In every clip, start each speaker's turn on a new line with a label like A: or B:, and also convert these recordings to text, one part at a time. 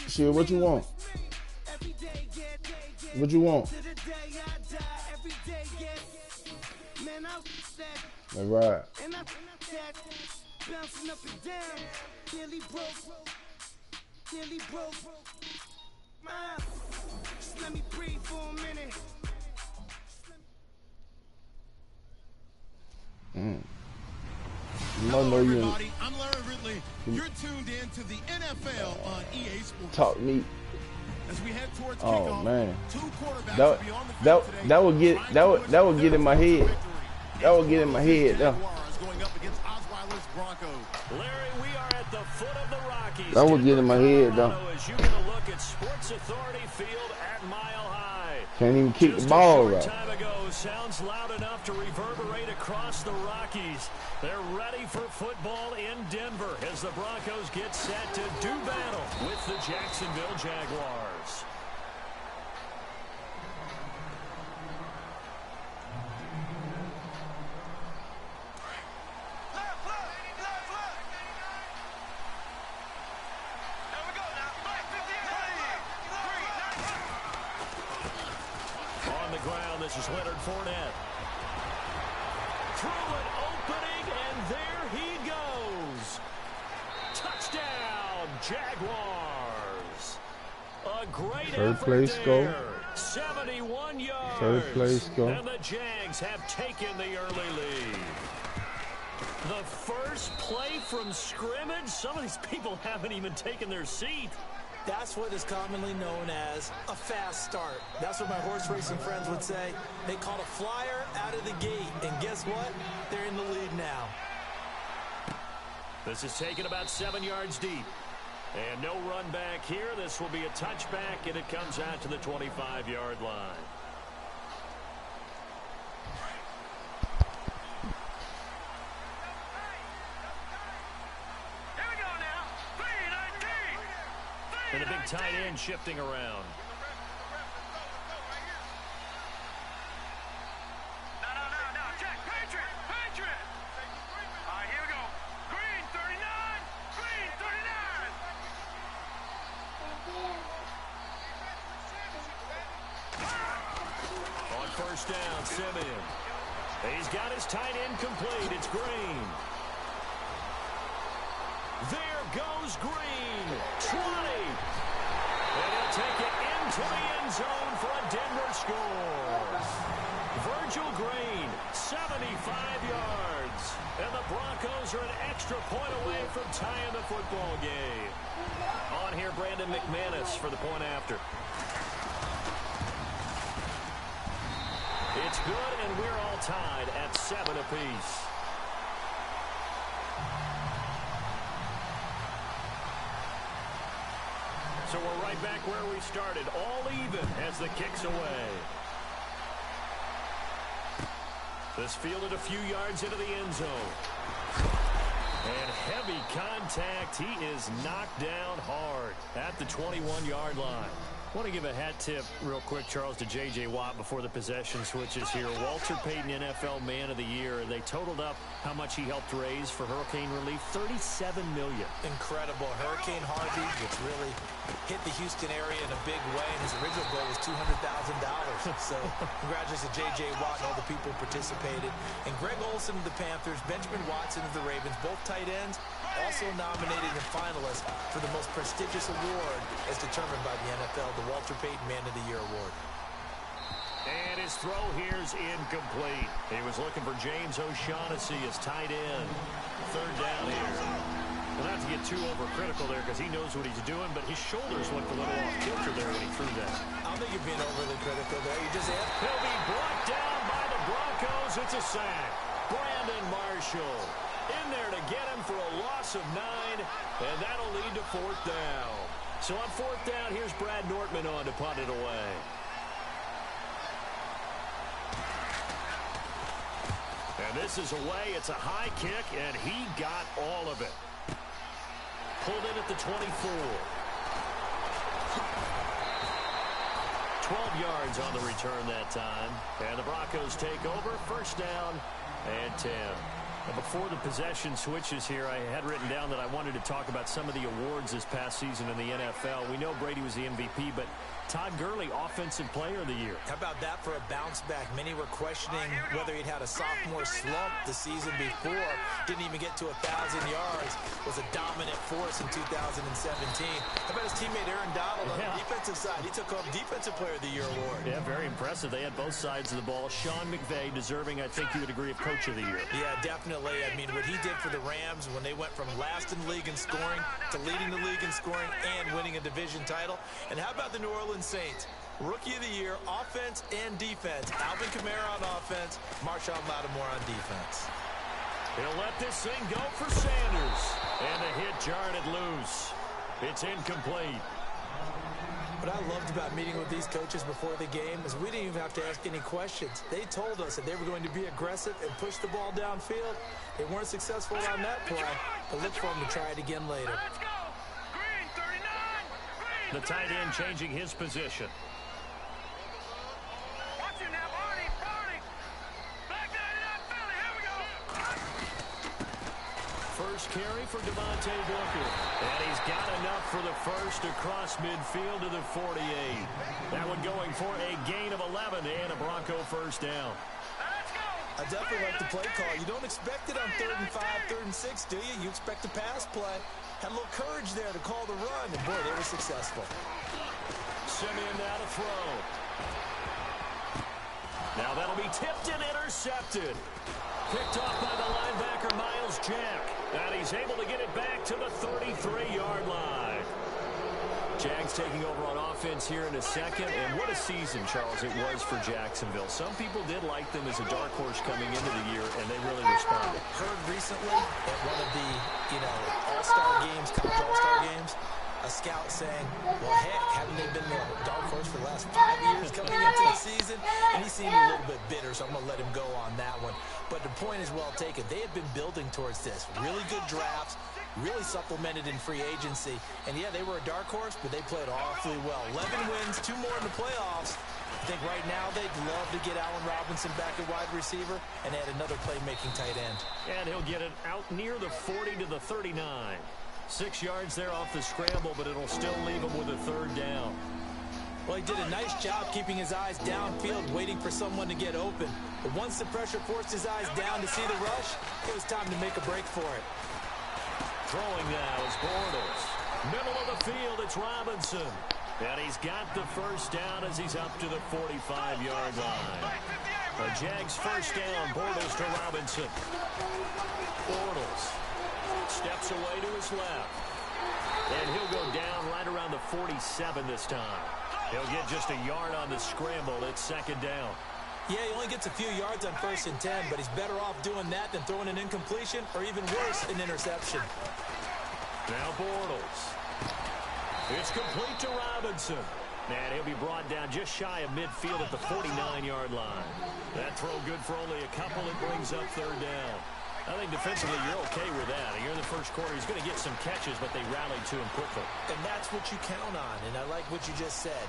A: Shit, what you want? What you want? All right. Bouncing up and down, nearly broke. Just let me breathe for a minute.
B: Hello, everybody. I'm Larry Ridley. You're tuned in to the NFL on EA Sports.
A: Talk me.
B: As we head towards kickoff,
A: man,
B: two quarterbacks will be on the field today.
A: that would get in my head. That would get in my head.
B: Going up against Osweiler's Broncos.
C: Larry, we are at the foot of the Rockies.
A: That would get in my head, though.
C: As you get a look at Sports Authority Field at Mile High.
A: Can't even kick the ball right.
C: Time ago, sounds loud enough to reverberate across the Rockies. They're ready for football in Denver as the Broncos get set to do battle with the Jacksonville Jaguars. This is Leonard Fournette. Through an opening, and there he goes. Touchdown, Jaguars. A great effort there. 71 yards.
A: Third place go.
C: And the Jags have taken the early lead. The first play from scrimmage. Some of these people haven't even taken their seat.
D: That's what is commonly known as a fast start. That's what my horse racing friends would say. They caught a flyer out of the gate, and guess what? They're in the lead now.
C: This is taken about 7 yards deep. And no run back here. This will be a touchback, and it comes out to the 25-yard line. And the big tight end shifting around.
E: No. Check. Patriot. All right, here we go. Green, 39. Green, 39.
C: On first down, Simeon. He's got his tight end complete. It's Green. There goes Green. 20. And he'll take it into the end zone for a Denver score. Virgil Green, 75 yards. And the Broncos are an extra point away from tying the football game. On here, Brandon McManus for the point after. It's good, and we're all tied at 7 apiece. So we're right back where we started, all even as the kick's away. This fielded a few yards into the end zone. And heavy contact. He is knocked down hard at the 21-yard line. I want to give a hat tip real quick, Charles, to J.J. Watt before the possession switches here. Walter Payton, NFL Man of the Year, and they totaled up how much he helped raise for hurricane relief, $37 million.
D: Incredible. Hurricane Harvey, which really hit the Houston area in a big way, and his original goal was $200,000. So congratulations to J.J. Watt and all the people who participated. And Greg Olsen of the Panthers, Benjamin Watson of the Ravens, both tight ends, also nominated and finalists for the most prestigious award as determined by the NFL, the Walter Payton Man of the Year Award.
C: And his throw here's incomplete. He was looking for James O'Shaughnessy as tight end. Third down here. Well, not to get too overcritical there because he knows what he's doing, but his shoulders looked a little off kilter there when he threw that.
D: I don't think you're being overly critical there. You just
C: He'll be brought down by the Broncos. It's a sack. Brandon Marshall in there to get him for a loss of 9, and that'll lead to fourth down. So on fourth down, here's Brad Nortman on to punt it away. And this is away. It's a high kick, and he got all of it. Pulled in at the 24. 12 yards on the return that time. And the Broncos take over. First down and 10. Before the possession switches here, I had written down that I wanted to talk about some of the awards this past season in the NFL. We know Brady was the MVP, but Todd Gurley, Offensive Player of the Year.
D: How about that for a bounce back? Many were questioning whether he'd had a sophomore slump the season before. Didn't even get to 1,000 yards. Was a dominant force in 2017. How about his teammate Aaron Donald on the defensive side? He took home Defensive Player of the Year award.
C: Yeah, very impressive. They had both sides of the ball. Sean McVay deserving, I think you would agree, of Coach of the Year.
D: Yeah, definitely. I mean, what he did for the Rams when they went from last in the league in scoring to leading the league in scoring and winning a division title. And how about the New Orleans Saints? Rookie of the Year, offense and defense. Alvin Kamara on offense, Marshawn Lattimore on defense.
C: He'll let this thing go for Sanders. And the hit jarred it loose. It's incomplete.
D: What I loved about meeting with these coaches before the game is we didn't even have to ask any questions. They told us that they were going to be aggressive and push the ball downfield. They weren't successful on that play, but look for them to try it again later.
E: Let's go. Green, 39. Green,
C: The tight end changing his position.
E: watch him now, Barney. Back 99, Philly. Here we go.
C: First carry for Devontae Booker. And he's got enough for the first across midfield to the 48. That one going for a gain of 11 and a Bronco first down.
E: Let's go.
D: I definitely like the play call. You don't expect it on 3rd and 5, 3rd and 6, do you? You expect a pass play. Had a little courage there to call the run, and boy, they were successful.
C: Simeon now to throw. Now that'll be tipped and intercepted. Picked off by the linebacker, Miles Jack. And he's able to get it back to the 33-yard line. Jags taking over on offense here in a second. And what a season, Charles, it was for Jacksonville. Some people did like them as a dark horse coming into the year, and they really responded.
D: Heard recently at one of the, all-star games, college all-star games, a scout saying, well, heck, haven't they been the dark horse for the last 5 years coming into the season? And he seemed a little bit bitter, so I'm going to let him go on that one. But the point is well taken. They have been building towards this. Really good drafts, really supplemented in free agency. And, yeah, they were a dark horse, but they played awfully well. 11 wins, 2 more in the playoffs. I think right now they'd love to get Allen Robinson back at wide receiver and add another playmaking tight end.
C: And he'll get it out near the 40 to the 39. 6 yards there off the scramble, but it'll still leave him with a 3rd down.
D: Well, he did a nice job keeping his eyes downfield, waiting for someone to get open. But once the pressure forced his eyes down to see the rush, it was time to make a break for it.
C: Throwing now is Bortles. Middle of the field, it's Robinson. And he's got the first down as he's up to the 45-yard line. The Jags first down, Bortles to Robinson. Bortles steps away to his left. And he'll go down right around the 47 this time. He'll get just a yard on the scramble. It's 2nd down.
D: Yeah, he only gets a few yards on 1st and 10, but he's better off doing that than throwing an incompletion or even worse, an interception.
C: Now Bortles. It's complete to Robinson. And he'll be brought down just shy of midfield at the 49-yard line. That throw good for only a couple. It brings up 3rd down. I think defensively you're okay with that. Here in the first quarter, he's going to get some catches, but they rallied to him quickly.
D: And that's what you count on, and I like what you just said.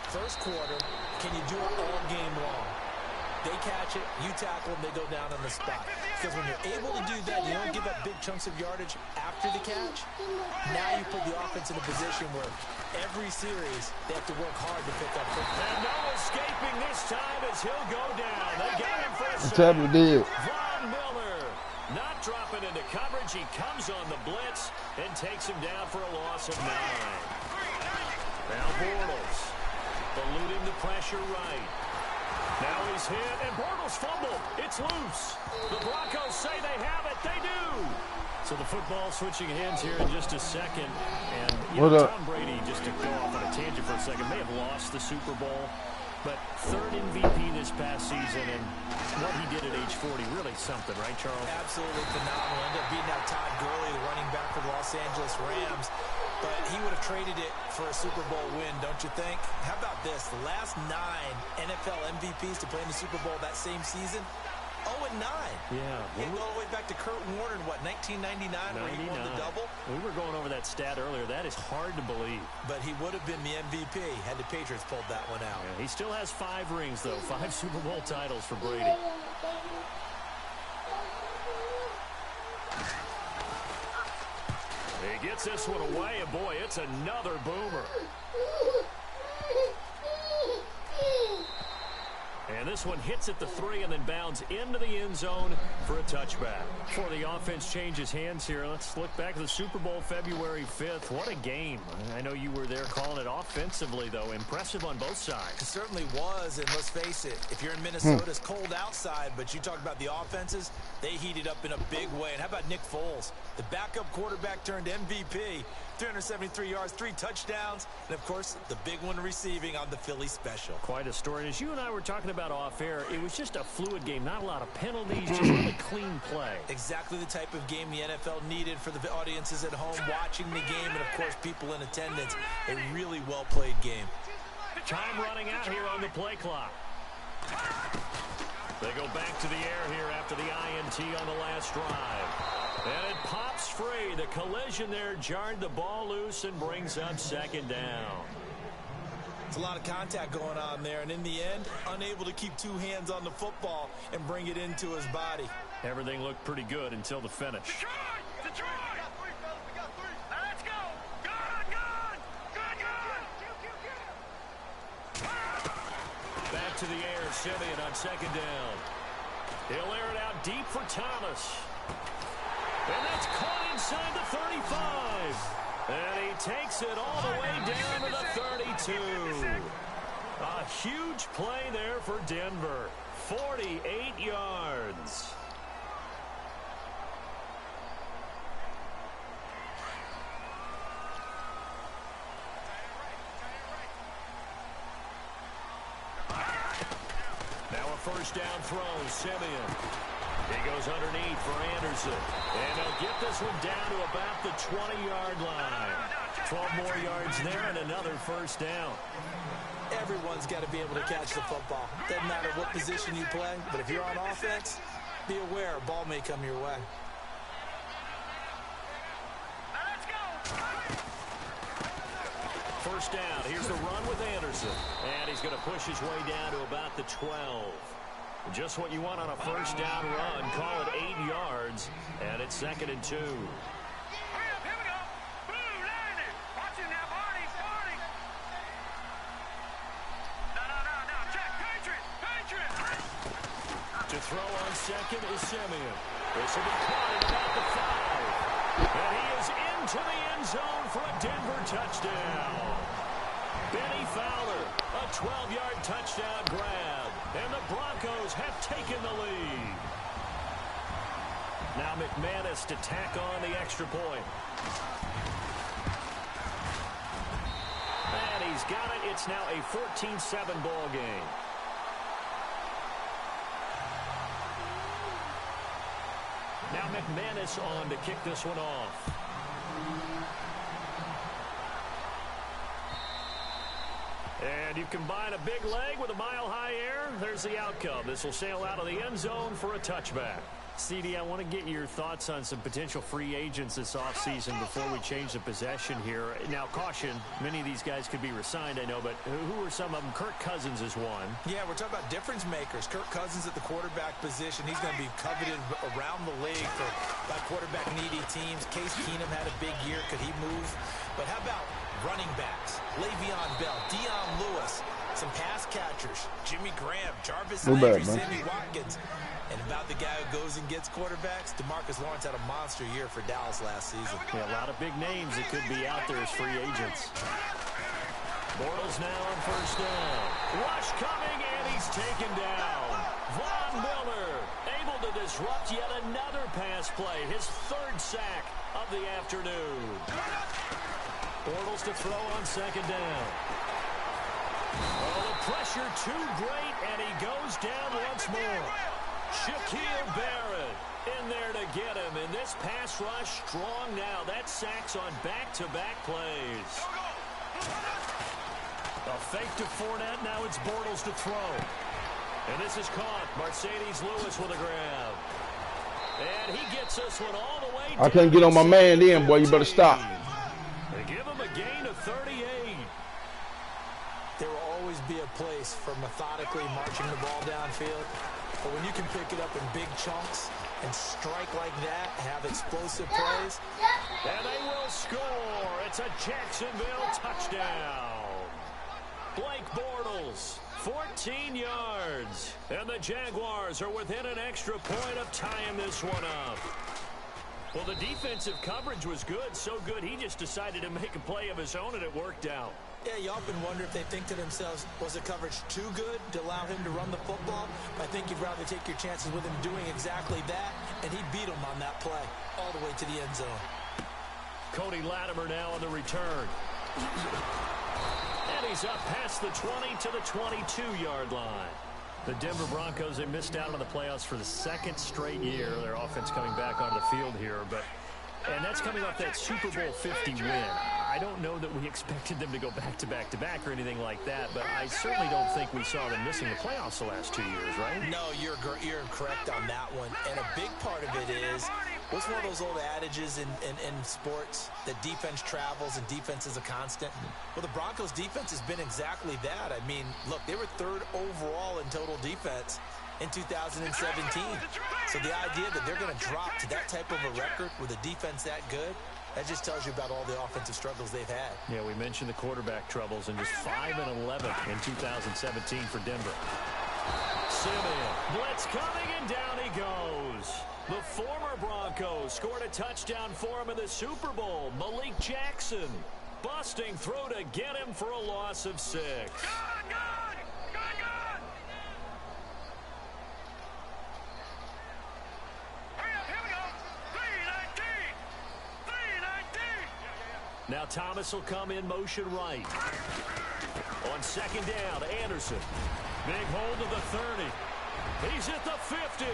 D: First quarter, can you do it all game long? They catch it, you tackle them, they go down on the spot. Because when you're able to do that, you don't give up big chunks of yardage after the catch. Now you put the offense in a position where every series they have to work hard to pick up football.
C: And no escaping this time as he'll go down. They got him for a
A: What's happening, dude?
C: Von Miller not dropping into coverage. He comes on the blitz and takes him down for a loss of 9. Now Bortles eluding the pressure right. Now he's hit, and Bortles fumbled. It's loose. The Broncos say they have it. They do. So the football switching hands here in just a second. And Tom Brady, just to go off on a tangent for a second, may have lost the Super Bowl. But 3rd MVP this past season, and what he did at age 40, really something, right, Charles?
D: Absolutely phenomenal. Ended up beating out Todd Gurley, the running back for the Los Angeles Rams. But he would have traded it for a Super Bowl win, don't you think? How about this? The last 9 NFL MVPs to play in the Super Bowl that same season, 0-9.
C: Yeah.
D: He go all the way back to Kurt Warner in, 1999, where he won the double?
C: We were going over that stat earlier. That is hard to believe.
D: But he would have been the MVP had the Patriots pulled that one out.
C: Yeah, he still has 5 rings, though. 5 Super Bowl titles for Brady. He gets this one away, and boy, it's another boomer. And this one hits at the 3 and then bounds into the end zone for a touchback. Before the offense changes hands here, let's look back at the Super Bowl February 5th. What a game. I know you were there calling it offensively, though. Impressive on both sides.
D: It certainly was, and let's face it, if you're in Minnesota, it's cold outside, but you talk about the offenses, they heated up in a big way. And how about Nick Foles, the backup quarterback turned MVP, 373 yards, 3 touchdowns, and, of course, the big one receiving on the Philly special.
C: Quite a story. And as you and I were talking about off air, it was just a fluid game, not a lot of penalties, just really clean play.
D: Exactly the type of game the NFL needed for the audiences at home watching the game and, of course, people in attendance. A really well-played game.
C: Time running out here on the play clock. They go back to the air here after the INT on the last drive. And it pops free. The collision there jarred the ball loose and brings up second down.
D: It's a lot of contact going on there, and in the end, unable to keep 2 hands on the football and bring it into his body.
C: Everything looked pretty good until the finish.
E: Detroit! Let's go! Good!
C: Back to the air, Simeon on second down. He'll air it out deep for Thomas. And that's caught inside the 35. And he takes it all the way down to the 32. A huge play there for Denver. 48 yards. Now a first down throw, Simeon. He goes underneath for Anderson. And they'll get this one down to about the 20-yard line. 12 more yards there and another first down.
D: Everyone's got to be able to catch the football. Doesn't matter what position you play, but if you're on offense, be aware a ball may come your way.
C: First down. Here's the run with Anderson. And he's going to push his way down to about the 12. Just what you want on a first down run. Call it 8 yards. And it's 2nd and 2.
E: Hurry up, here we go. Blue, landing. Watch it now, Barney. No. Check. Patriot.
C: To throw on second is Simeon. This will be caught at about the 5. And he is into the end zone for a Denver touchdown. Benny Fowler, a 12-yard touchdown grab. And the Broncos have taken the lead. Now McManus to tack on the extra point. And he's got it. It's now a 14-7 ball game. Now McManus on to kick this one off. And you combine a big leg with a mile-high air, there's the outcome. This will sail out of the end zone for a touchback. CD, I want to get your thoughts on some potential free agents this offseason before we change the possession here. Now, caution, many of these guys could be resigned, I know, but who are some of them? Kirk Cousins is one.
D: Yeah, we're talking about difference makers. Kirk Cousins at the quarterback position. He's going to be coveted around the league by quarterback-needy teams. Case Keenum had a big year. Could he move? But how about running backs? Le'Veon Bell, Dion Lewis, some pass catchers, Jimmy Graham, Jarvis Landry, Sammy Watkins. And about the guy who goes and gets quarterbacks, DeMarcus Lawrence had a monster year for Dallas last season.
C: Yeah, a lot of big names that could be out there as free agents. Bortles now on first down. Rush coming, and he's taken down. Von Miller able to disrupt yet another pass play. His 3rd sack of the afternoon. Bortles to throw on second down. Oh, the pressure too great, and he goes down once more. Shaquille Barrett in there to get him, and this pass rush strong now. That sacks on back-to-back plays. A fake to Fournette, now it's Bortles to throw. And this is caught. Mercedes Lewis with a grab. And he gets this one all the way down.
A: I couldn't get on my man then, boy. You better stop.
C: They give him a gain of 38.
D: There will always be a place for methodically marching the ball downfield. But when you can pick it up in big chunks and strike like that, have explosive plays.
C: And they will score. It's a Jacksonville touchdown. Blake Bortles, 14 yards. And the Jaguars are within an extra point of tying this one up. Well, the defensive coverage was good, so good he just decided to make a play of his own, and it worked out.
D: Yeah, you often wonder if they think to themselves, was the coverage too good to allow him to run the football? I think you'd rather take your chances with him doing exactly that, and he beat him on that play all the way to the end zone.
C: Cody Latimer now on the return. And he's up past the 20 to the 22-yard line. The Denver Broncos, they missed out on the playoffs for the second straight year. Their offense coming back onto the field here, and that's coming off that Super Bowl 50 win. I don't know that we expected them to go back-to-back or anything like that, but I certainly don't think we saw them missing the playoffs the last 2 years, right?
D: No, you're correct on that one. And a big part of it is, what's one of those old adages in sports, that defense travels and defense is a constant? Well, the Broncos' defense has been exactly that. I mean, look, they were 3rd overall in total defense in 2017. So the idea that they're going to drop to that type of a record with a defense that good, that just tells you about all the offensive struggles they've had. Yeah, we mentioned the quarterback troubles, and just 5-11 in 2017 for Denver. Simeon, blitz coming, and down he goes. The former Broncos scored a touchdown for him in the Super Bowl. Malik Jackson busting through to get him for a loss of 6. Now Thomas will come in motion right. On 2nd down, Anderson. Big hold of the 30. He's at the 50.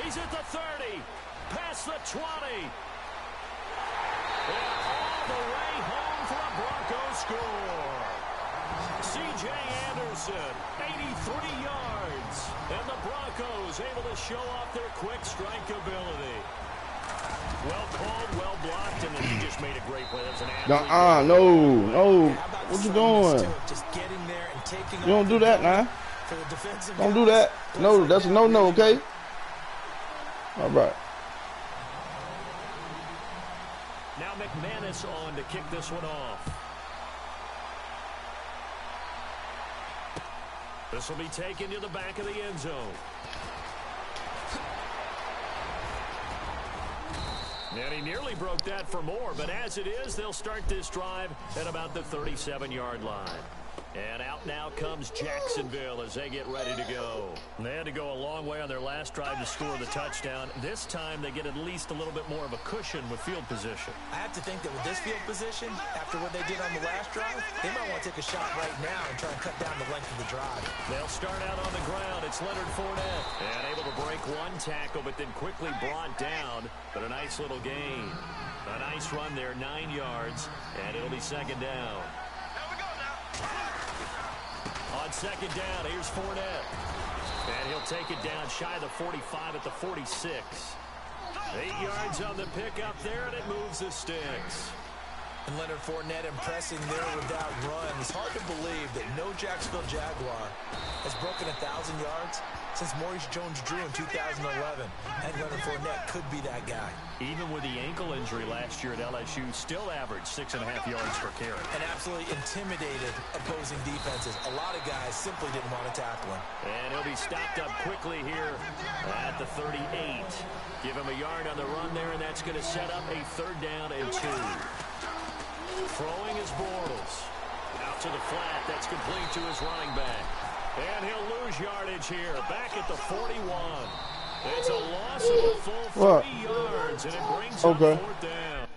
D: He's at the 30. Past the 20. And all the way home for a Broncos score. C.J. Anderson, 83 yards. And the Broncos able to show off their quick strike ability. Well called, well blocked, and then he just made a great play. That was an
A: no. What you doing?
D: Just getting there and taking
A: you don't do that now. Don't do that. No, that's a no, okay? All right.
C: Now McManus on to kick this one off. This will be taken to the back of the end zone. And he nearly broke that for more, but as it is, they'll start this drive at about the 37-yard line. And out now comes Jacksonville as they get ready to go. And they had to go a long way on their last drive to score the touchdown. This time they get at least a little bit more of a cushion with field position.
D: I have to think that with this field position, after what they did on the last drive, they might want to take a shot right now and try and cut down the length of the drive.
C: They'll start out on the ground. It's Leonard Fournette. And able to break one tackle, but then quickly brought down. But a nice little gain. A nice run there, 9 yards. And it'll be 2nd down. On 2nd down, here's Fournette. And he'll take it down shy of the 45 at the 46. 8 yards on the pickup there, and it moves the sticks.
D: And Leonard Fournette impressing there with that run. It's hard to believe that no Jacksonville Jaguar has broken 1,000 yards since Maurice Jones-Drew in 2011. And Leonard Fournette could be that guy.
C: Even with the ankle injury last year at LSU, still averaged 6.5 yards per carry.
D: And absolutely intimidated opposing defenses. A lot of guys simply didn't want to tackle him.
C: And he'll be stopped up quickly here at the 38. Give him a yard on the run there, and that's going to set up a 3rd down and 2. Throwing is Bortles. Out to the flat. That's complete to his running back. And he'll lose yardage here. Back at the 41. It's a loss of a full 3 yards, and it brings up 4th down.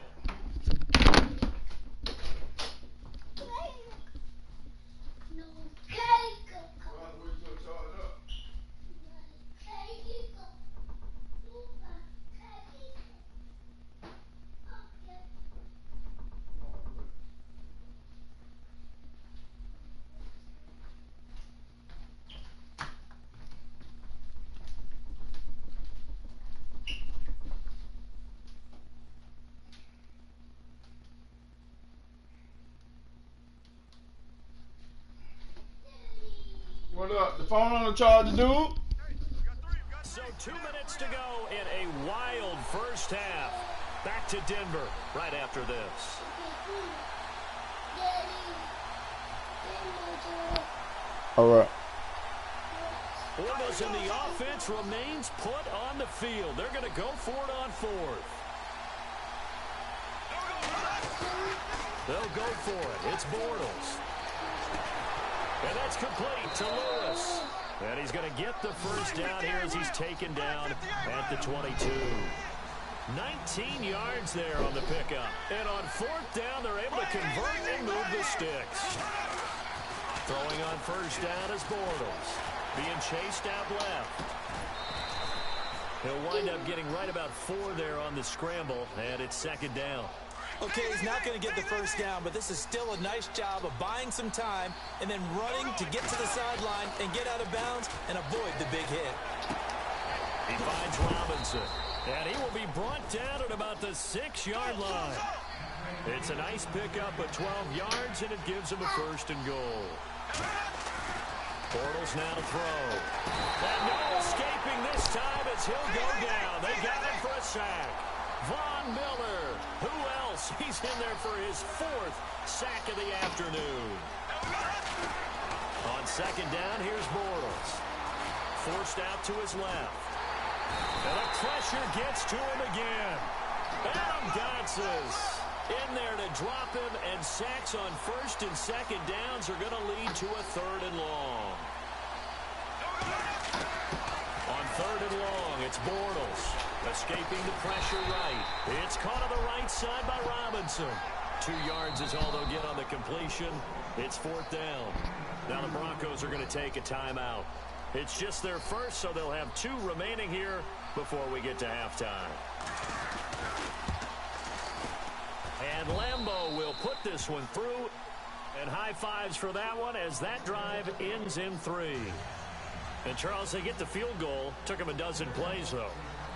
A: What up? The phone on the charger, dude?
C: So 2 minutes to go in a wild first half. Back to Denver right after this.
A: All right.
C: Bortles in the offense remains put on the field. They're going to go for it on fourth. They'll go for it. It's Bortles. And that's complete to Lewis. And he's going to get the first down here as he's taken down at the 22. 19 yards there on the pickup. And on fourth down, they're able to convert and move the sticks. Throwing on first down is Bortles. Being chased out left. He'll wind up getting right about 4 there on the scramble, and it's second down.
D: Okay, he's not going to get the first down, but this is still a nice job of buying some time and then running to get to the sideline and get out of bounds and avoid the big hit.
C: He finds Robinson, and he will be brought down at about the 6-yard line. It's a nice pickup of 12 yards, and it gives him a first and goal. Bortles now to throw. And no escaping this time as he'll go down. They got him for a sack. Von Miller. Who else? He's in there for his 4th sack of the afternoon. On second down, here's Bortles. Forced out to his left. And the pressure gets to him again. Adam Gotsis in there to drop him, and sacks on first and second downs are going to lead to a 3rd and long. On 3rd and long, it's Bortles. Escaping the pressure right. It's caught on the right side by Robinson. 2 yards is all they'll get on the completion. It's 4th down. Now the Broncos are going to take a timeout. It's just their first, so they'll have 2 remaining here before we get to halftime. And Lambeau will put this one through. And high fives for that one as that drive ends in 3. And Charles, they get the field goal. Took him a dozen plays, though.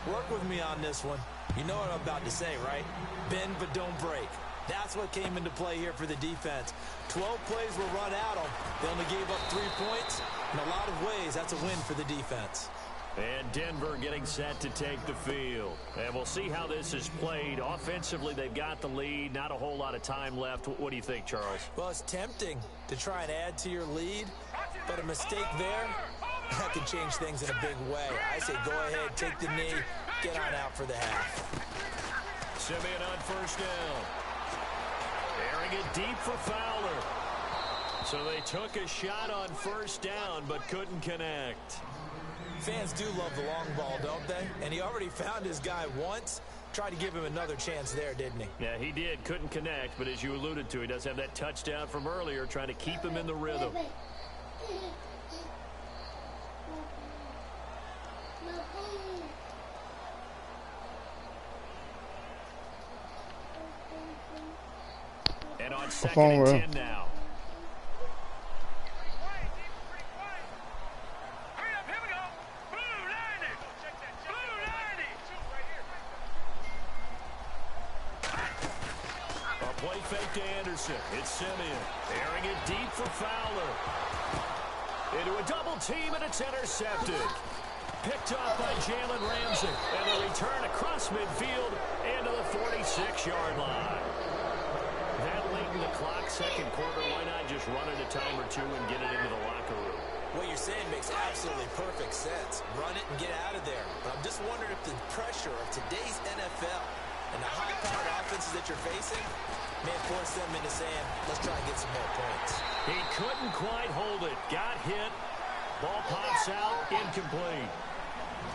D: Work with me on this one. You know what I'm about to say, right? Bend but don't break. That's what came into play here for the defense. 12 plays were run at them. They only gave up 3 points. In a lot of ways, that's a win for the defense.
C: And Denver getting set to take the field. And we'll see how this is played. Offensively, they've got the lead. Not a whole lot of time left. What do you think, Charles?
D: Well, it's tempting to try and add to your lead, but a mistake there, that could change things in a big way. I say go ahead, take the knee, get on out for the half.
C: Simeon on first down. Airing it deep for Fowler. So they took a shot on first down, but couldn't connect.
D: Fans do love the long ball, don't they? And he already found his guy once. Tried to give him another chance there, didn't he?
C: Yeah, he did. Couldn't connect, but as you alluded to, he does have that touchdown from earlier, trying to keep him in the rhythm. And on second and 10 now. Play fake to Anderson. It's Simeon. Airing it deep for Fowler. Into a double team, and it's intercepted. Picked off by Jalen Ramsey. And a return across midfield into the 46-yard line. That late in the clock, second quarter, why not just run it a time or 2 and get it into the locker room?
D: What you're saying makes absolutely perfect sense. Run it and get out of there. But I'm just wondering if the pressure of today's NFL and the high-powered offenses that you're facing may force them into saying, let's try and get some more points.
C: He couldn't quite hold it. Got hit. Ball pops out. Incomplete.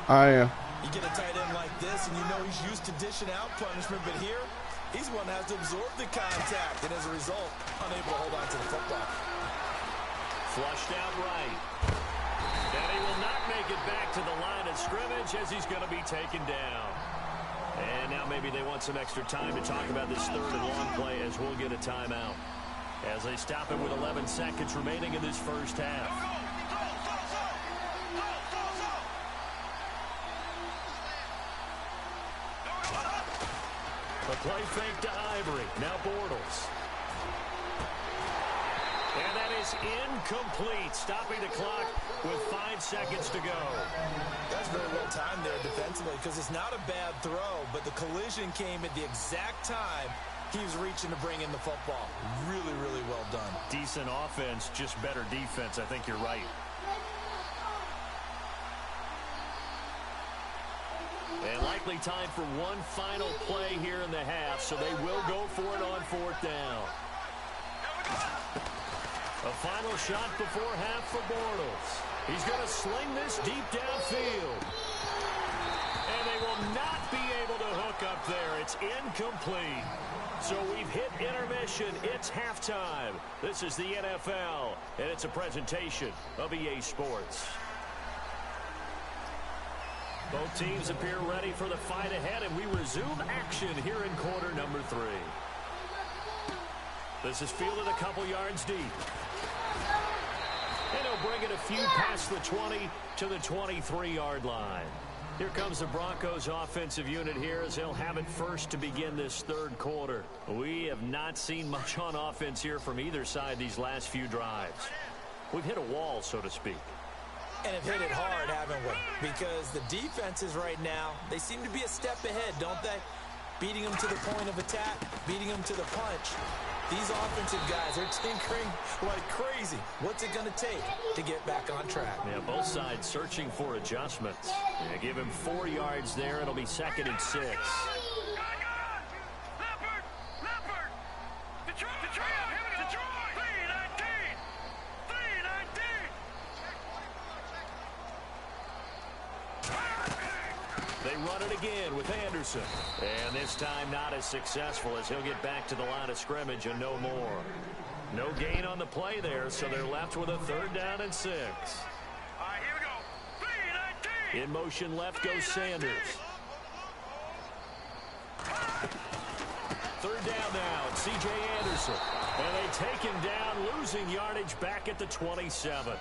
A: I am.
D: You get a tight end like this, and you know he's used to dishing out punishment, but here, he's one that has to absorb the contact, and as a result, unable to hold on to the football.
C: Flushed out right. And he will not make it back to the line of scrimmage as he's going to be taken down. And now maybe they want some extra time to talk about this 3rd and long play as we'll get a timeout. As they stop it with 11 seconds remaining in this first half. The play fake to Ivory. Now Bortles. And that is incomplete, stopping the clock with 5 seconds to go.
D: That's very well timed there defensively because it's not a bad throw, but the collision came at the exact time he was reaching to bring in the football. Really, really well done.
C: Decent offense, just better defense. I think you're right. And likely time for one final play here in the half, so they will go for it on 4th down. A final shot before half for Bortles. He's going to sling this deep downfield. And they will not be able to hook up there. It's incomplete. So we've hit intermission. It's halftime. This is the NFL, and it's a presentation of EA Sports. Both teams appear ready for the fight ahead, and we resume action here in quarter number 3. This is fielded a couple yards deep. And he'll bring it a few past the 20 to the 23-yard line. Here comes the Broncos offensive unit here as they'll have it first to begin this 3rd quarter. We have not seen much on offense here from either side these last few drives. We've hit a wall, so to speak.
D: And have hit it hard, haven't we? Because the defenses right now, they seem to be a step ahead, don't they? Beating them to the point of attack, beating them to the punch. These offensive guys are tinkering like crazy. What's it going to take to get back on track?
C: Yeah, both sides searching for adjustments. Yeah, give him 4 yards there. It'll be 2nd and 6. They run it again with Anderson. And this time not as successful as he'll get back to the line of scrimmage and no more. No gain on the play there, so they're left with a 3rd down and 6.
E: All right, here we go. 3-19.
C: In motion left goes Sanders. 3rd down now, it's C.J. Anderson. And they take him down, losing yardage back at the 27.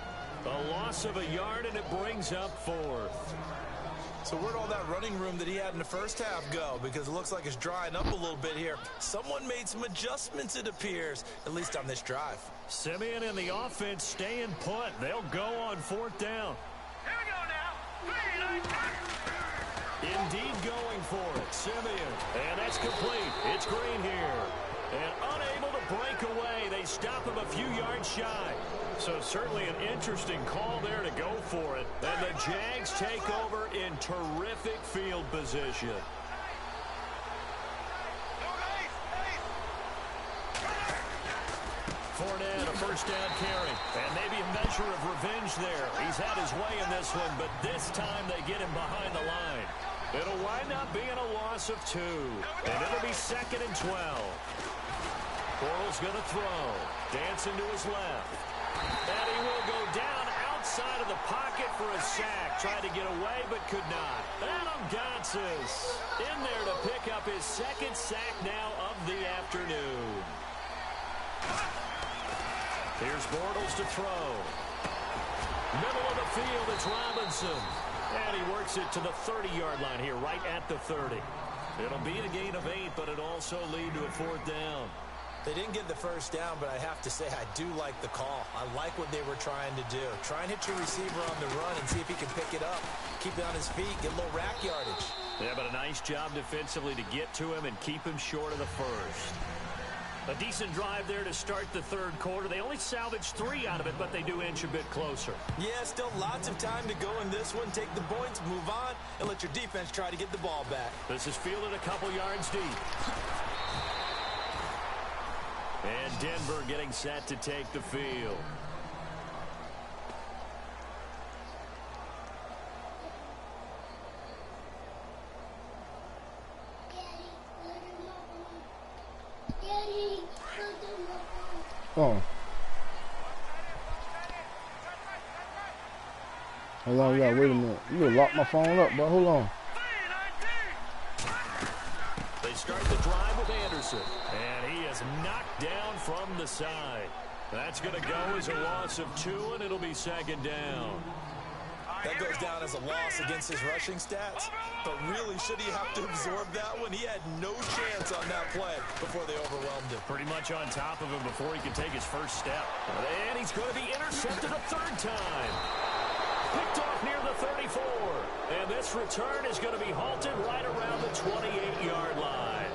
C: A loss of a yard, and it brings up 4th.
D: So where'd all that running room that he had in the first half go? Because it looks like it's drying up a little bit here. Someone made some adjustments, it appears, at least on this drive.
C: Simeon and the offense staying put. They'll go on 4th down.
E: Here we go now. 3-19.
C: Indeed going for it. Simeon. And that's complete. It's Green here. And unable to break away. They stop him a few yards shy. So certainly an interesting call there to go for it. And the Jags take over in terrific field position. Fournette, a 1st down carry. And maybe a measure of revenge there. He's had his way in this one, but this time they get him behind the line. It'll wind up being a loss of 2. And it'll be 2nd and 12. Bortles going to throw. Dancing to his left. And he will go down outside of the pocket for a sack. Tried to get away, but could not. Adam Gotsis in there to pick up his 2nd sack now of the afternoon. Here's Bortles to throw. Middle of the field, it's Robinson. And he works it to the 30-yard line here, right at the 30. It'll be a gain of 8, but it also lead to a 4th down.
D: They didn't get the 1st down, but I have to say I do like the call. I like what they were trying to do. Try and hit your receiver on the run and see if he can pick it up. Keep it on his feet, get a little rack yardage.
C: Yeah, but a nice job defensively to get to him and keep him short of the 1st. A decent drive there to start the 3rd quarter. They only salvaged 3 out of it, but they do inch a bit closer.
D: Yeah, still lots of time to go in this one. Take the points, move on, and let your defense try to get the ball back.
C: This is fielded a couple yards deep. And Denver getting set to take the field.
A: Oh. Hold on, wait a minute. You gonna lock my phone up, but hold on.
C: They start the drive with Anderson. And he is knocked down from the side. That's going to go as a loss of 2, and it'll be 2nd down.
D: That goes down as a loss against his rushing stats. But really, should he have to absorb that one? He had no chance on that play before they overwhelmed him.
C: Pretty much on top of him before he could take his first step. And he's going to be intercepted a third time. Picked off near the 34. And this return is going to be halted right around the 28-yard line.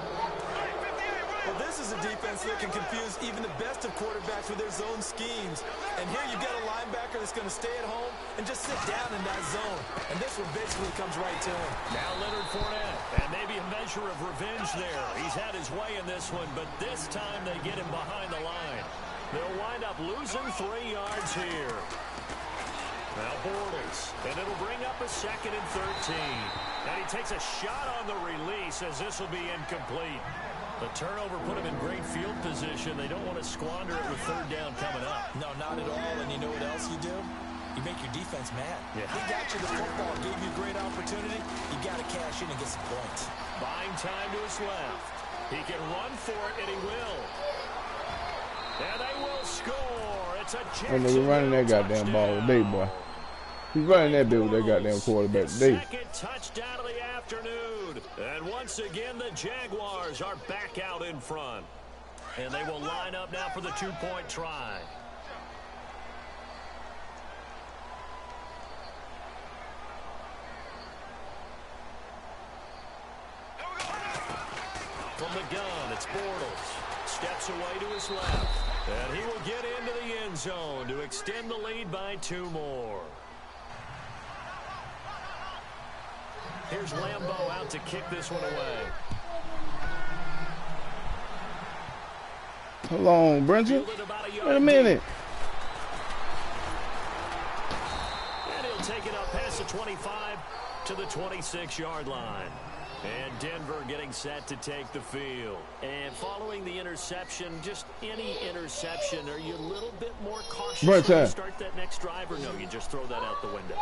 D: Well, this is a defense that can confuse even the best of quarterbacks with their zone schemes. And here you've got a linebacker that's going to stay at home and just sit down in that zone. And this one basically comes right to him.
C: Now Leonard Fournette, and maybe a measure of revenge there. He's had his way in this one, but this time they get him behind the line. They'll wind up losing 3 yards here. Now Bortles, and it'll bring up a 2nd and 13. And he takes a shot on the release as this will be incomplete. The turnover put him in great field position. They don't want to squander it with 3rd down coming up.
D: No, not at all. And you know what else you do? You make your defense mad.
C: Yeah.
D: He got you the football, gave you a great opportunity. You got to cash in and get some points.
C: Buying time to his left. He can run for it, and he will. And they will score. It's a
A: And they're running that goddamn ball today, boy. He's running that bit with that goddamn quarterback today.
C: Second touchdown of the afternoon. And once again, the Jaguars are back out in front. And they will line up now for the 2-point try. From the gun, it's Bortles. Steps away to his left. And he will get into the end zone to extend the lead by 2 more. Here's Lambeau out to kick this one away.
A: Hold on, Brenton. Wait a minute.
C: And he'll take it up past the 25 to the 26-yard line. And Denver getting set to take the field. And following the interception, just any interception, are you a little bit more cautious when you start that next drive, or no, you just throw that out the window?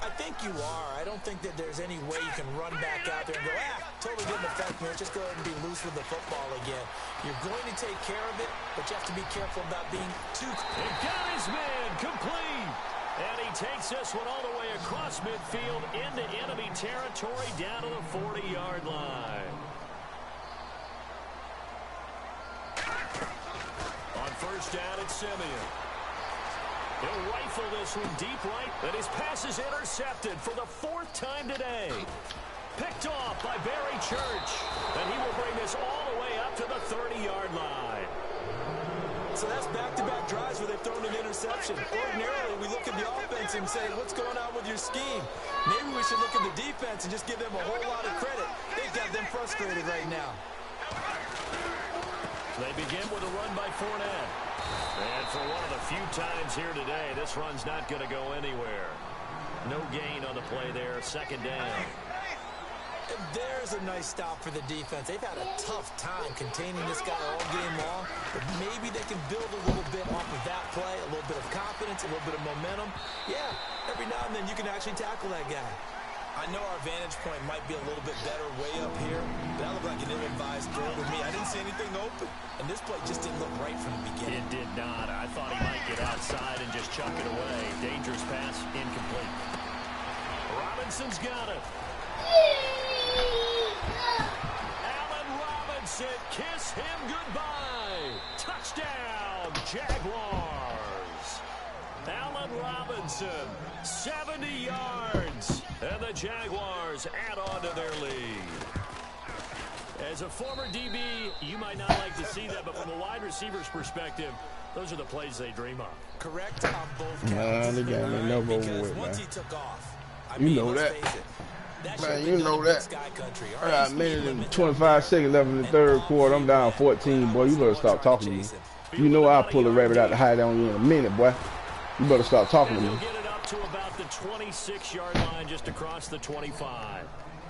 D: I think you are. I don't think that there's any way you can run back out there and go, totally didn't affect me. Just go ahead and be loose with the football again. You're going to take care of it, but you have to be careful about being too...
C: And got his man complete. And he takes this one all the way across midfield into enemy territory down to the 40-yard line. On first down, it's Simeon. He'll rifle this one deep right, and his pass is intercepted for the 4th time today. Picked off by Barry Church, and he will bring this all the way up to the 30-yard line.
D: So that's back-to-back drives where they've thrown an interception. Ordinarily, we look at the offense and say, what's going on with your scheme? Maybe we should look at the defense and just give them a whole lot of credit. They've got them frustrated right now.
C: They begin with a run by Fournette. And for one of the few times here today, this run's not going to go anywhere. No gain on the play there, 2nd down.
D: And there's a nice stop for the defense. They've had a tough time containing this guy all game long, but maybe they can build a little bit off of that play, a little bit of confidence, a little bit of momentum. Yeah, every now and then you can actually tackle that guy. I know our vantage point might be a little bit better way up here, but that looked like an ill-advised throw to me. I didn't see anything open, and this play just didn't look right from the beginning.
C: It did not. I thought he might get outside and just chuck it away. Dangerous pass, incomplete. Robinson's got it. Allen Robinson, kiss him goodbye. Touchdown, Jaguars. Allen Robinson, 70 yards. And the Jaguars add on to their lead. As a former DB, you might not like to see that, but from a wide receiver's perspective, those are the plays they dream of.
D: Correct on both counts. Because once he took off, I mean,
A: know that.
D: Man,
A: you know that. I got a minute and 25 seconds left in the 3rd quarter. I'm down 14, boy. You better stop talking to me. You know I'll pull a rabbit out to hide on you in a minute, boy. You better stop talking to me.
C: Get it up to about the 26-yard line, just across the 25.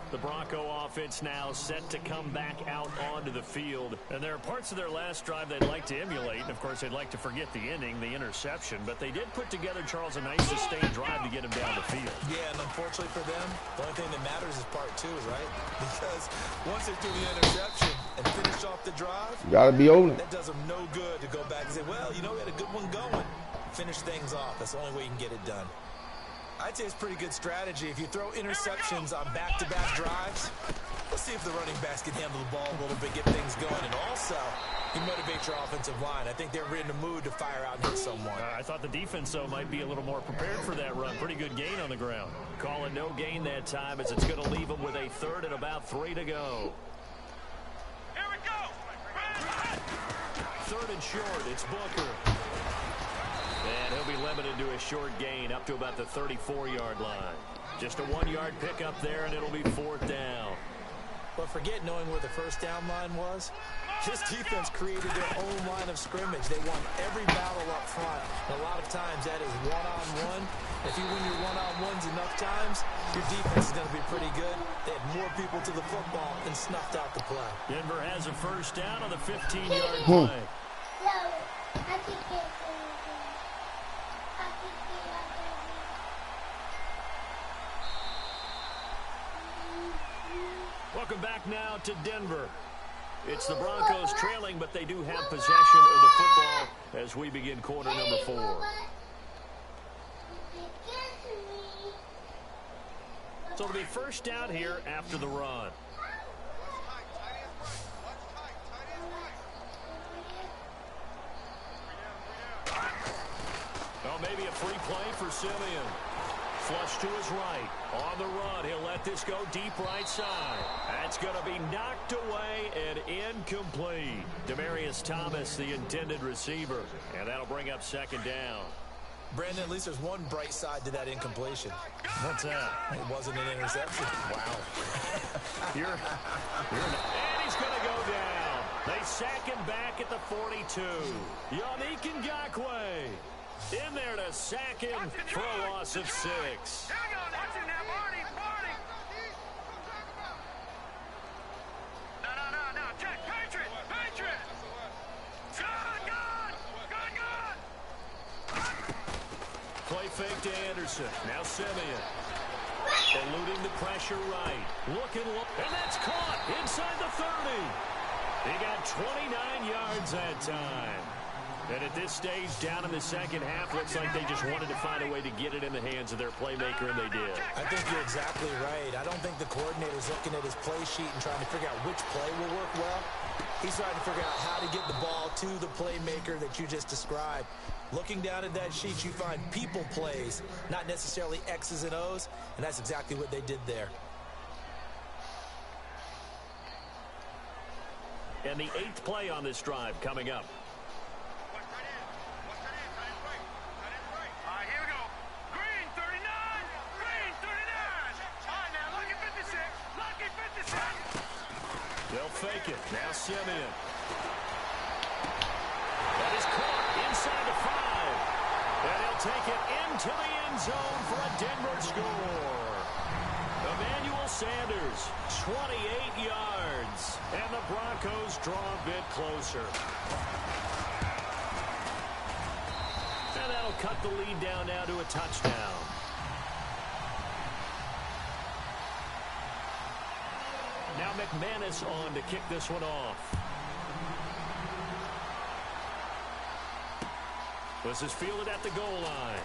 C: The Bronco offense now set to come back out onto the field. And there are parts of their last drive they'd like to emulate. And, of course, they'd like to forget the ending, the interception. But they did put together, Charles, a nice sustained drive to get him down the field.
D: Yeah, and unfortunately for them, the only thing that matters is part 2, right? Because once they do the interception and finish off the drive,
A: gotta be over.
D: That does them no good to go back and say, well, you know, we had a good one going. Finish things off. That's the only way you can get it done. I'd say it's pretty good strategy. If you throw interceptions on back-to-back drives, let's see if the running backs can handle the ball a little bit, get things going, and also you motivate your offensive line. I think they're in the mood to fire out and hit someone.
C: I thought the defense, though, might be a little more prepared for that run. Pretty good gain on the ground. Call it no gain that time as it's going to leave them with a 3rd and about 3 to go.
E: Here we go.
C: 3rd and short. It's Booker. And he'll be limited to a short gain up to about the 34-yard line. Just a 1-yard pickup there, and it'll be 4th down.
D: But forget knowing where the first down line was. This defense created their own line of scrimmage. They won every battle up front. And a lot of times that is one-on-one. If you win your one-on-ones enough times, your defense is going to be pretty good. They had more people to the football and snuffed out the play.
C: Denver has a first down on the 15-yard play. Welcome back now to Denver. It's the Broncos trailing, but they do have possession of the football as we begin quarter number 4. So it'll be first down here after the run. Oh, maybe a free play for Simeon. Flush to his right. On the run, he'll let this go deep right side. That's going to be knocked away and incomplete. Demaryius Thomas, the intended receiver. And that'll bring up 2nd down.
D: Brandon, at least there's one bright side to that incompletion.
C: What's that?
D: It wasn't an interception. Wow.
C: And he's going to go down. They sack him back at the 42. Yannick Ngakoue in there to sack him for a loss of 6.
E: Here we go. Watch it now, Marty. Marty. No. Check. Patriot. Good.
C: Play fake to Anderson. Now Simeon. Eluding the pressure right. Looking low. And that's caught inside the 30. He got 29 yards that time. And at this stage, down in the second half, looks like they just wanted to find a way to get it in the hands of their playmaker, and they did.
D: I think you're exactly right. I don't think the coordinator's looking at his play sheet and trying to figure out which play will work well. He's trying to figure out how to get the ball to the playmaker that you just described. Looking down at that sheet, you find people plays, not necessarily X's and O's, and that's exactly what they did there.
C: And the 8th play on this drive coming up. They'll fake it. Now Simeon. That is caught inside the 5. And he'll take it into the end zone for a Denver score. Emmanuel Sanders, 28 yards. And the Broncos draw a bit closer. And that'll cut the lead down now to a touchdown. Now McManus on to kick this one off. This is fielded at the goal line.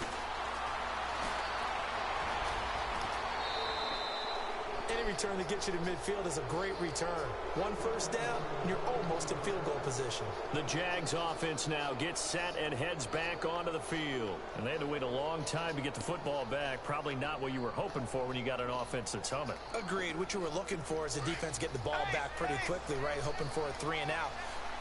D: Any return that gets you to midfield is a great return. One first down, and you're almost in field goal position.
C: The Jags offense now gets set and heads back onto the field. And they had to wait a long time to get the football back. Probably not what you were hoping for when you got an offense that's humming.
D: Agreed. What you were looking for is the defense get the ball back pretty quickly, right? Hoping for a 3 and out.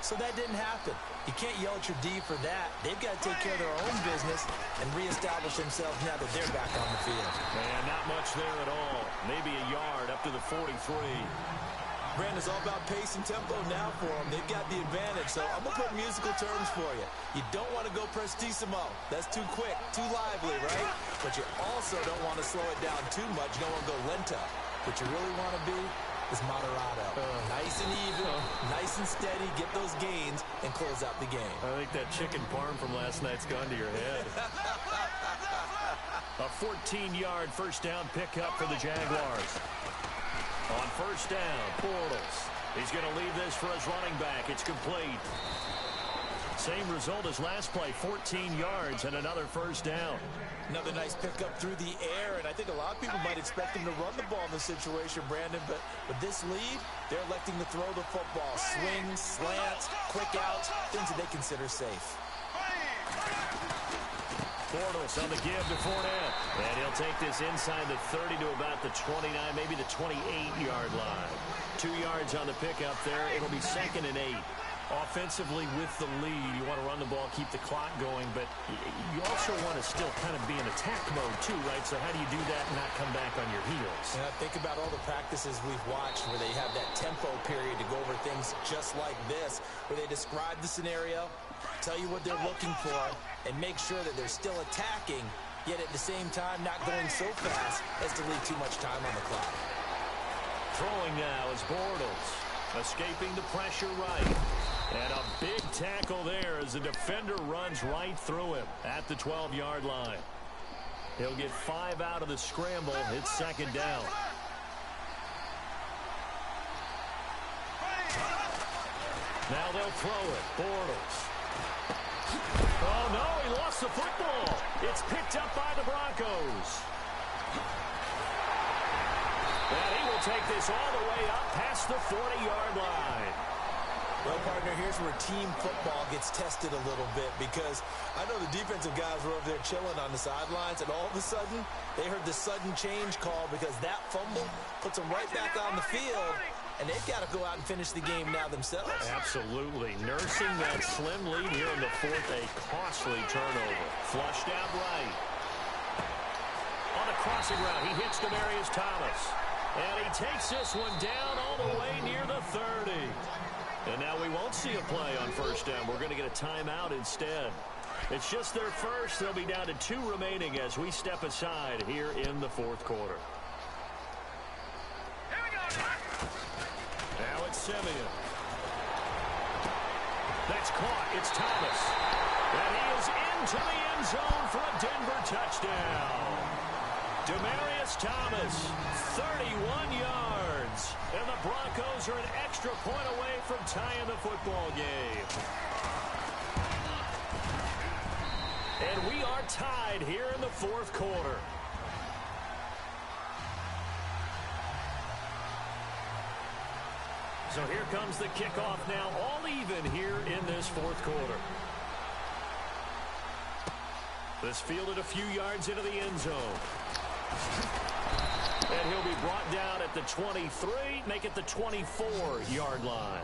D: So that didn't happen. You can't yell at your D for that. They've got to take care of their own business and reestablish themselves now that they're back on the field.
C: Man, not much there at all. Maybe a yard up to the 43.
D: Brandon, it's all about pace and tempo now for them. They've got the advantage, so I'm going to put musical terms for you. You don't want to go prestissimo. That's too quick, too lively, right? But you also don't want to slow it down too much. You don't want to go lento. What you really want to be is moderado. Nice and even, nice and steady, get those gains, and close out the game.
C: I think that chicken parm from last night's gone to your head. A 14-yard first down pickup for the Jaguars. On first down, Bortles. He's going to leave this for his running back. It's complete. Same result as last play, 14 yards and another first down.
D: Another nice pickup through the air, and I think a lot of people might expect him to run the ball in this situation, Brandon, but with this lead, they're electing to throw the football. Swings, slants, quick outs, things that they consider safe.
C: Bortles on the give to Fournette, and he'll take this inside the 30 to about the 29, maybe the 28-yard line. 2 yards on the pickup there. It'll be 2nd and 8. Offensively with the lead, you want to run the ball, keep the clock going, but you also want to still kind of be in attack mode too, right? So how do you do that and not come back on your heels?
D: And I think about all the practices we've watched where they have that tempo period to go over things just like this, where they describe the scenario, tell you what they're looking for, and make sure that they're still attacking, yet at the same time not going so fast as to leave too much time on the clock.
C: Throwing now is Bortles, escaping the pressure right. And a big tackle there as the defender runs right through him at the 12-yard line. He'll get 5 out of the scramble. It's 2nd down. Now they'll throw it. Bortles. Oh, no, he lost the football. It's picked up by the Broncos. And he will take this all the way up past the 40-yard line.
D: Well, partner, here's where team football gets tested a little bit, because I know the defensive guys were over there chilling on the sidelines, and all of a sudden, they heard the sudden change call because that fumble puts them right back on the field, and they've got to go out and finish the game now themselves.
C: Absolutely. Nursing that slim lead here in the 4th, a costly turnover. Flushed out right. On a crossing route, he hits Demaryius Thomas. And he takes this one down all the way near the 30. And now we won't see a play on first down. We're going to get a timeout instead. It's just their first. They'll be down to 2 remaining as we step aside here in the 4th quarter.
E: Here we go.
C: Now it's Simeon. That's caught. It's Thomas. And he is into the end zone for a Denver touchdown. Demaryius Thomas, 31 yards. And the Broncos are an extra point away from tying the football game. And we are tied here in the 4th quarter. So here comes the kickoff now, all even here in this 4th quarter. This fielded a few yards into the end zone. And he'll be brought down at the 23, make it the 24-yard line.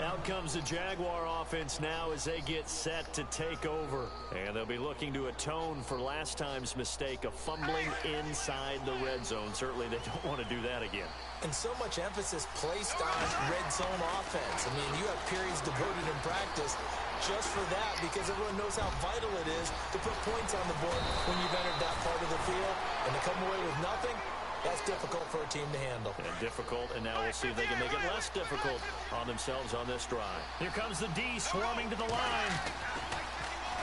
C: Out comes the Jaguar offense now as they get set to take over. And they'll be looking to atone for last time's mistake of fumbling inside the red zone. Certainly they don't want to do that again.
D: And so much emphasis placed on red zone offense. I mean, you have periods devoted in practice just for that, because everyone knows how vital it is to put points on the board when you've entered that part of the field. And to come away with nothing, that's difficult for a team to handle.
C: And difficult, and now we'll see if they can make it less difficult on themselves on this drive. Here comes the D swarming to the line.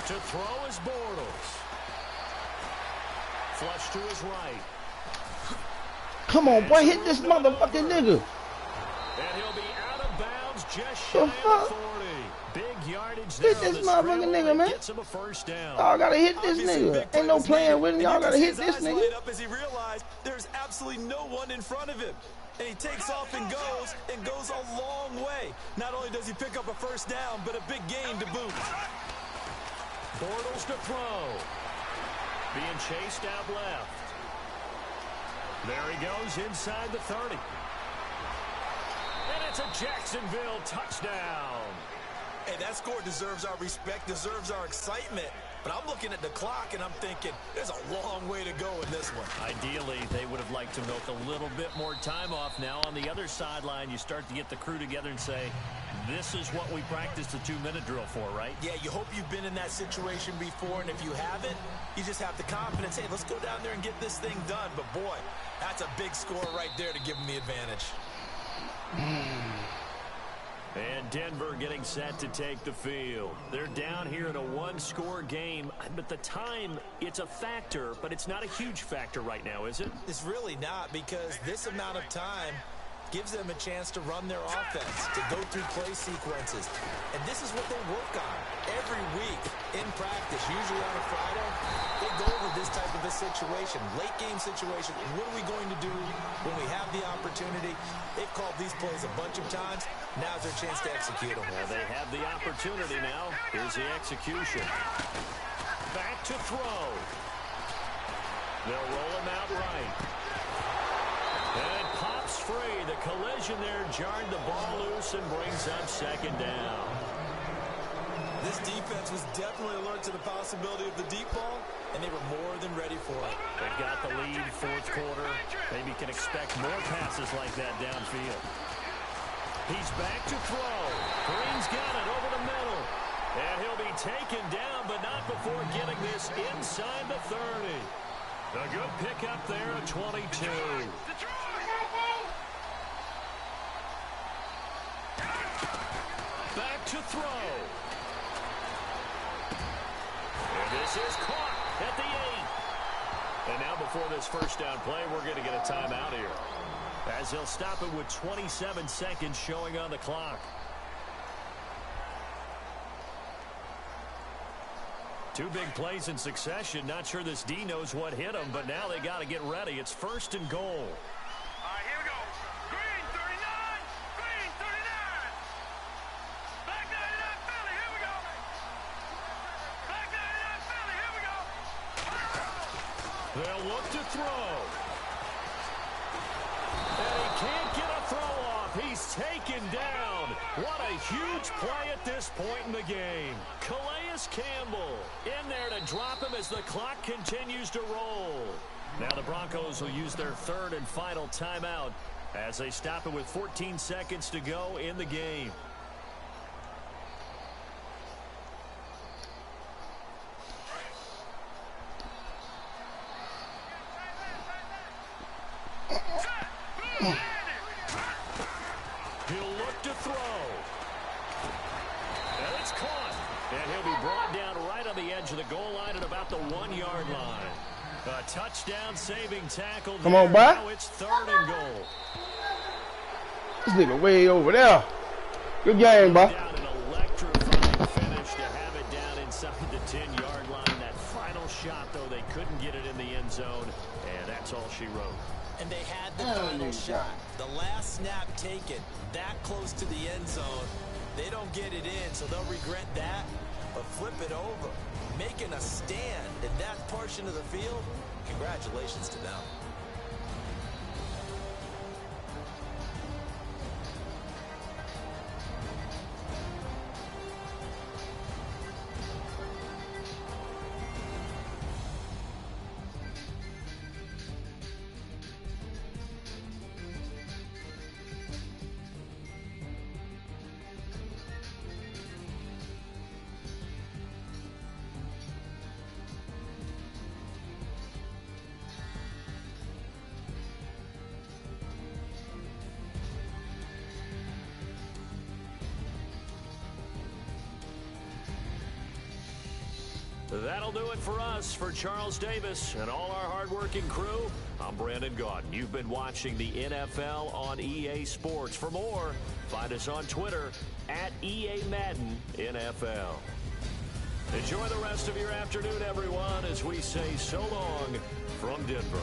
C: To throw is Bortles. Flush to his right.
A: Come on, boy, hit this motherfucking nigga.
C: And he'll be out of bounds just shy of the 40. Big yardage there.
A: Hit this motherfucking nigga, man.
C: Gets him a first down.
A: Y'all gotta hit this nigga. Ain't no playing with him. Y'all gotta hit this nigga.
D: Up as he realized there's absolutely no one in front of him. And he takes off and goes a long way. Not only does he pick up a first down, but a big gain to boot.
C: Bortles to throw. Being chased out left. There he goes inside the 30. And it's a Jacksonville touchdown.
D: Hey, that score deserves our respect, deserves our excitement. But I'm looking at the clock, and I'm thinking there's a long way to go in this one.
C: Ideally, they would have liked to milk a little bit more time off. Now, on the other sideline, you start to get the crew together and say, this is what we practiced the 2-minute drill for, right?
D: Yeah, you hope you've been in that situation before, and if you haven't, you just have the confidence, hey, let's go down there and get this thing done. But, boy, that's a big score right there to give them the advantage.
C: And Denver getting set to take the field. They're down here in a 1-score game, but the time, it's a factor, but it's not a huge factor right now, is it?
D: It's really not, because this amount of time gives them a chance to run their offense, to go through play sequences. And this is what they work on every week in practice, usually on a Friday. They go over this type of a situation, late game situation. What are we going to do when we have the opportunity? They've called these plays a bunch of times. Now's their chance to execute them.
C: Well, they have the opportunity now. Here's the execution. Back to throw. They'll roll him out right. And it pops free. The collision there jarred the ball loose and brings up second down.
D: This defense was definitely alert to the possibility of the deep ball, and they were more than ready for it.
C: They've got the lead, fourth quarter. Maybe can expect more passes like that downfield. He's back to throw. Green's got it over the middle. And he'll be taken down, but not before getting this inside the 30. A good pickup there at 22. Back to throw. And this is caught at the 8. And now before this first down play, we're going to get a timeout here, as he'll stop it with 27 seconds showing on the clock. Two big plays in succession. Not sure this D knows what hit him, but now they got to get ready. It's first and goal.
E: All right, here we go. Green, 39. Green, 39. Back 99, Philly. Here we go. Back 99, Philly. Here we go.
C: They'll look to throw. And he can't get a throw off. He's taken down. What a huge play at this point in the game. Calais Campbell in there to drop him as the clock continues to roll. Now the Broncos will use their third and final timeout as they stop it with 14 seconds to go in the game. He'll look to throw. And it's caught. And he'll be brought down right on the edge of the goal line at about the 1-yard line. A touchdown-saving tackle.
A: Come on, boy.
C: Now it's third and goal.
A: This nigga way over there. Good game, boy.
C: Down an electrifying finish to have it down inside the 10-yard line. That final shot, though, they couldn't get it in the end zone, and that's all she wrote.
D: And they had the final shot. The last snap taken that close to the end zone. They don't get it in, so they'll regret that. But flip it over, making a stand in that portion of the field, congratulations to them.
C: That'll do it for us. For Charles Davis and all our hardworking crew, I'm Brandon Gaudin. You've been watching the NFL on EA Sports. For more, find us on Twitter at EA Madden NFL. Enjoy the rest of your afternoon, everyone, as we say so long from Denver.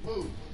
A: Move.